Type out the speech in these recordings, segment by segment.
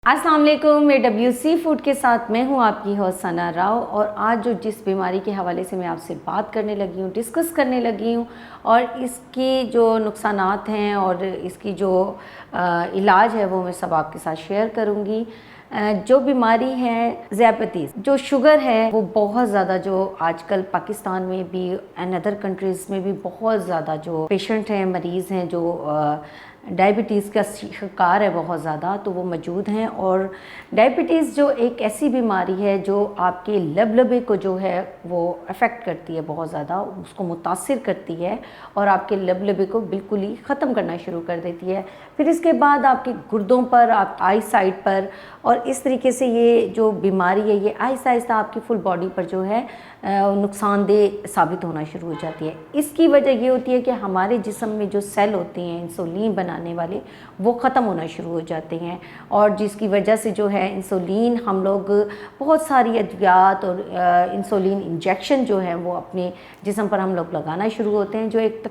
अस्सलाम वालेकुम। मैं WC फूड के साथ मैं हूं आपकी होस्ट सना राव और आज जो जिस बीमारी के हवाले से मैं आपसे बात करने लगी हूं, डिस्कस करने लगी हूं और इसकी जो नुकसानात हैं और इसकी जो इलाज है वो मैं सब आपके साथ शेयर करूंगी। जो बीमारी है ज़ियापतीस, जो शुगर है वो बहुत ज़्यादा जो आजकल पाकिस्तान में भी एंड अदर कंट्रीज़ में भी बहुत ज़्यादा जो पेशेंट हैं, मरीज़ हैं जो डायबिटीज़ का शिकार है बहुत ज़्यादा, तो वो मौजूद हैं। और डायबिटीज़ जो एक ऐसी बीमारी है जो आपके लबलबे को जो है वो अफेक्ट करती है, बहुत ज़्यादा उसको मुतासिर करती है और आपके लबलबे को बिल्कुल ही ख़त्म करना शुरू कर देती है। फिर इसके बाद आपके गुर्दों पर, आप आई साइड पर, और इस तरीके से ये जो बीमारी है ये आहिस्ता आहिस्ता आपकी फुल बॉडी पर जो है नुकसानदेह साबित होना शुरू हो जाती है। इसकी वजह ये होती है कि हमारे जिस्म में जो सेल होते हैं इंसुलिन बनाने वाले, वो ख़त्म होना शुरू हो जाते हैं और जिसकी वजह से जो है इंसुलिन हम लोग बहुत सारी अद्वियात और इंसुलिन इंजेक्शन जो है वो अपने जिस्म पर हम लोग लगाना शुरू होते हैं, जो एक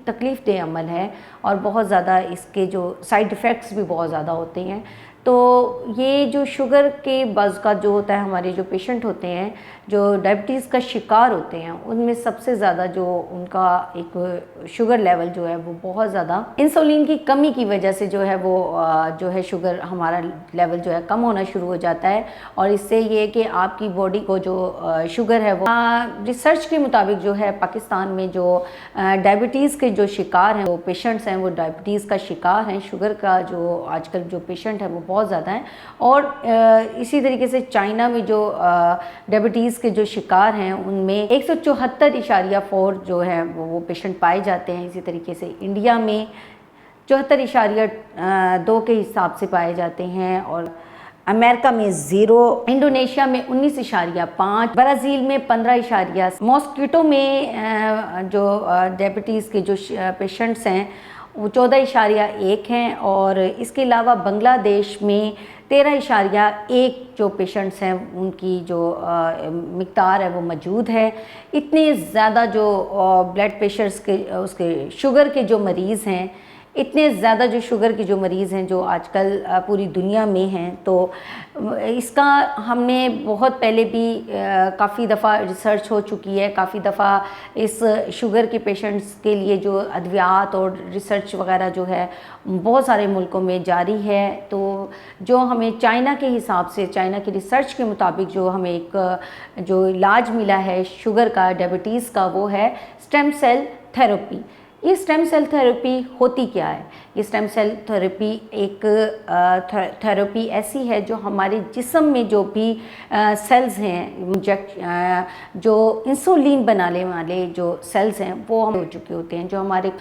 तकलीफ़ देह अमल है और बहुत ज़्यादा इसके जो साइड इफ़ेक्ट्स भी बहुत ज़्यादा होते हैं। तो ये जो शुगर के बज़ का जो होता है, हमारे जो पेशेंट होते हैं जो डायबिटीज़ का शिकार होते हैं, उनमें सबसे ज़्यादा जो उनका एक शुगर लेवल जो है वो बहुत ज़्यादा इंसुलिन की कमी की वजह से जो है वो जो है शुगर हमारा लेवल जो है कम होना शुरू हो जाता है। और इससे ये कि आपकी बॉडी को जो शुगर है वो रिसर्च के मुताबिक जो है पाकिस्तान में जो डायबिटीज़ के जो शिकार हैं, वो पेशेंट्स हैं, वो डायबिटीज़ का शिकार हैं, शुगर का जो आजकल जो पेशेंट है वो बहुत ज़्यादा हैं। और इसी तरीके से चाइना में जो डायबिटीज़ के जो शिकार हैं उनमें 174.4 जो है वो पेशेंट पाए जाते हैं। इसी तरीके से इंडिया में 74.2 के हिसाब से पाए जाते हैं, और अमेरिका में 0, इंडोनेशिया में 19.5, ब्राज़ील में 15, मॉस्किटो में जो डायबिटीज़ के जो पेशेंट्स हैं वो 14.1 हैं, और इसके अलावा बांग्लादेश में 13.1 जो पेशेंट्स हैं उनकी जो मिक़दार है वो मौजूद है। इतने ज़्यादा जो ब्लड प्रेशर्स के उसके शुगर के जो मरीज़ हैं, इतने ज़्यादा जो शुगर के जो मरीज़ हैं जो आजकल पूरी दुनिया में हैं, तो इसका हमने बहुत पहले भी काफ़ी दफ़ा रिसर्च हो चुकी है, काफ़ी दफ़ा इस शुगर के पेशेंट्स के लिए जो अद्वियात और रिसर्च वगैरह जो है बहुत सारे मुल्कों में जारी है। तो जो हमें चाइना के हिसाब से, चाइना की रिसर्च के मुताबिक जो हमें एक जो इलाज मिला है शुगर का, डायबिटीज़ का, वो है स्टेम सेल थेरेपी। ये स्टेम सेल थेरेपी होती क्या है? ये स्टेम सेल थेरेपी एक थेरेपी ऐसी है जो हमारे जिस्म में जो भी सेल्स हैं, जो इंसुलिन बनाने वाले जो सेल्स हैं वो हम हो चुके होते हैं, जो हमारे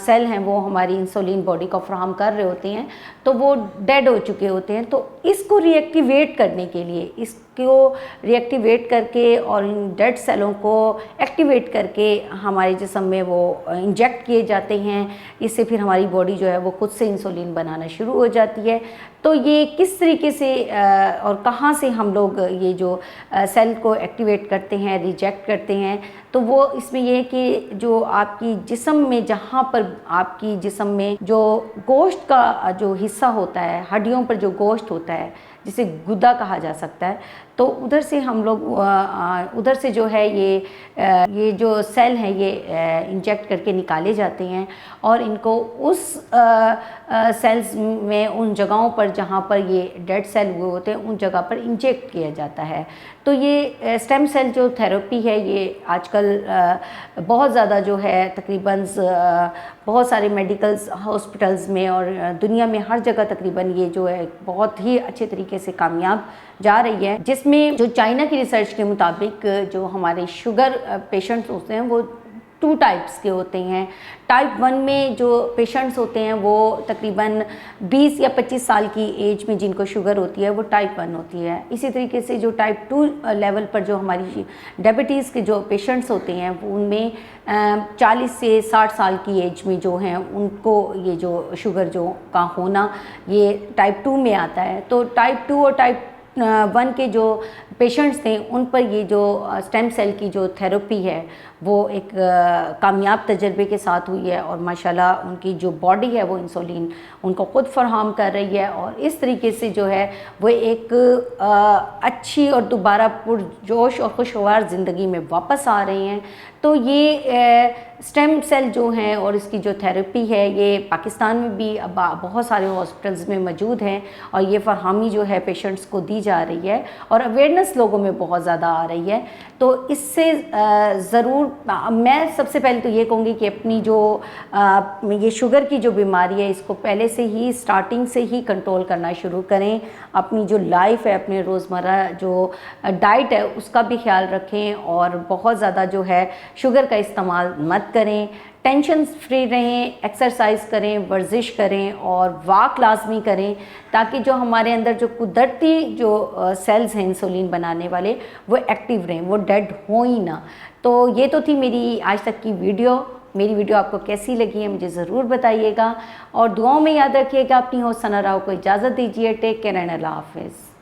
सेल हैं वो हमारी इंसुलिन बॉडी को फराहम कर रहे होते हैं, तो वो डेड हो चुके होते हैं। तो इसको रीएक्टिवेट करने के लिए, इसको रीएक्टिवेट करके और इन डेड सेलों को एक्टिवेट करके हमारे जिस्म में वो इंजेक्ट किए जाते हैं। इससे फिर हमारी बॉडी जो है वो खुद से इंसुलिन बनाना शुरू हो जाती है। तो ये किस तरीके से और कहाँ से हम लोग ये जो सेल को एक्टिवेट करते हैं, रिजेक्ट करते हैं, तो वो इसमें ये है कि जो आपकी जिस्म में, जहाँ पर आपकी जिस्म में जो गोश्त का जो हिस्सा होता है, हड्डियों पर जो गोश्त होता है जिसे गुदा कहा जा सकता है, तो उधर से हम लोग उधर से जो है ये जो सेल हैं ये इंजेक्ट करके निकाले जाते हैं और इनको उस सेल्स में, उन जगहों पर जहाँ पर ये डेड सेल हुए होते हैं, उन जगह पर इंजेक्ट किया जाता है। तो ये स्टेम सेल जो थेरेपी है ये आजकल बहुत ज़्यादा जो है तकरीबन बहुत सारे मेडिकल्स हॉस्पिटल्स में और दुनिया में हर जगह तकरीबन ये जो है बहुत ही अच्छे तरीके से कामयाब जा रही है। जिसमें जो चाइना की रिसर्च के मुताबिक जो हमारे शुगर पेशेंट्स होते हैं वो 2 टाइप्स के होते हैं। टाइप 1 में जो पेशेंट्स होते हैं वो तकरीबन 20 या 25 साल की एज में जिनको शुगर होती है वो टाइप 1 होती है। इसी तरीके से जो टाइप 2 लेवल पर जो हमारी डायबिटीज़ के जो पेशेंट्स होते हैं वो उनमें 40 से 60 साल की एज में जो हैं उनको ये जो शुगर जो का होना ये टाइप 2 में आता है। तो टाइप 2 और टाइप 1 کے جو پیشنٹس تھے ان پر یہ جو اسٹیم سیل کی جو تھیراپی ہے وہ ایک کامیاب تجربے کے ساتھ ہوئی ہے، اور ماشاءاللہ ان کی جو باڈی ہے وہ انسولین ان کو خود فراہم کر رہی ہے، اور اس طریقے سے جو ہے وہ ایک اچھی اور دوبارہ پرجوش اور خوشگوار زندگی میں واپس آ رہے ہیں۔ تو یہ اسٹیم سیل جو ہیں اور اس کی جو تھیراپی ہے یہ پاکستان میں بھی اب بہت سارے ہاسپٹلز میں موجود ہیں، اور یہ فراہمی جو ہے پیشنٹس کو دی جا رہی ہے، اور اویئرنیس لوگوں میں بہت زیادہ آ رہی ہے۔ تو اس سے ضرور میں سب سے پہلے تو یہ کہوں گی کہ اپنی جو یہ شوگر کی جو بیماری ہے اس کو پہلے سے ہی اسٹارٹنگ سے ہی کنٹرول کرنا شروع کریں، اپنی جو لائف ہے اپنے روزمرہ جو ڈائٹ ہے اس کا بھی خیال رکھیں، اور بہت زیادہ جو ہے شوگر کا استعمال مت کریں، ٹینشن فری رہیں، ایکسرسائز کریں، ورزش کریں اور واک لازمی کریں، تاکہ جو ہمارے اندر جو قدرتی جو سیلز ہیں انسولین بنانے والے وہ ایکٹیو رہیں، وہ ڈیڈ ہوں ہی نہ۔ تو یہ تو تھی میری آج تک کی ویڈیو۔ میری ویڈیو آپ کو کیسی لگی ہے مجھے ضرور بتائیے گا، اور دعاؤں میں یاد رکھیے گا۔ اپنی ہوسٹ ثنا راؤ کو اجازت دیجیے۔ ٹیک کیئر اینڈ اللہ حافظ۔